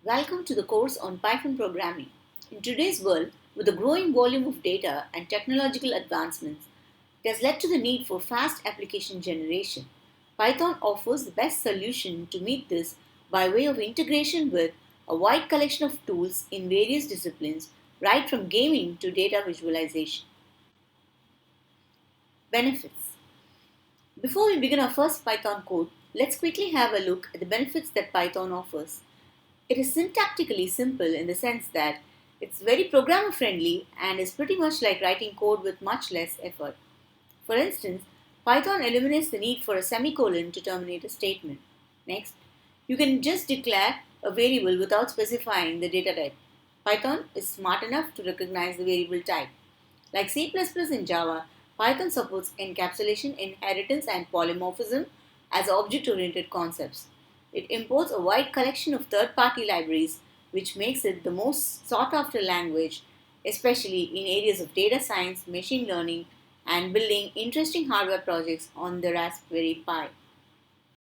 Welcome to the course on Python programming. In today's world, with the growing volume of data and technological advancements, it has led to the need for fast application generation. Python offers the best solution to meet this by way of integration with a wide collection of tools in various disciplines, right from gaming to data visualization. Benefits. Before we begin our first Python code, let's quickly have a look at the benefits that Python offers. It is syntactically simple in the sense that it's very programmer friendly and is pretty much like writing code with much less effort. For instance, Python eliminates the need for a semicolon to terminate a statement. Next, you can just declare a variable without specifying the data type. Python is smart enough to recognize the variable type. Like C++ and Java, Python supports encapsulation, inheritance, and polymorphism as object-oriented concepts. It imports a wide collection of third-party libraries, which makes it the most sought-after language, especially in areas of data science, machine learning, and building interesting hardware projects on the Raspberry Pi.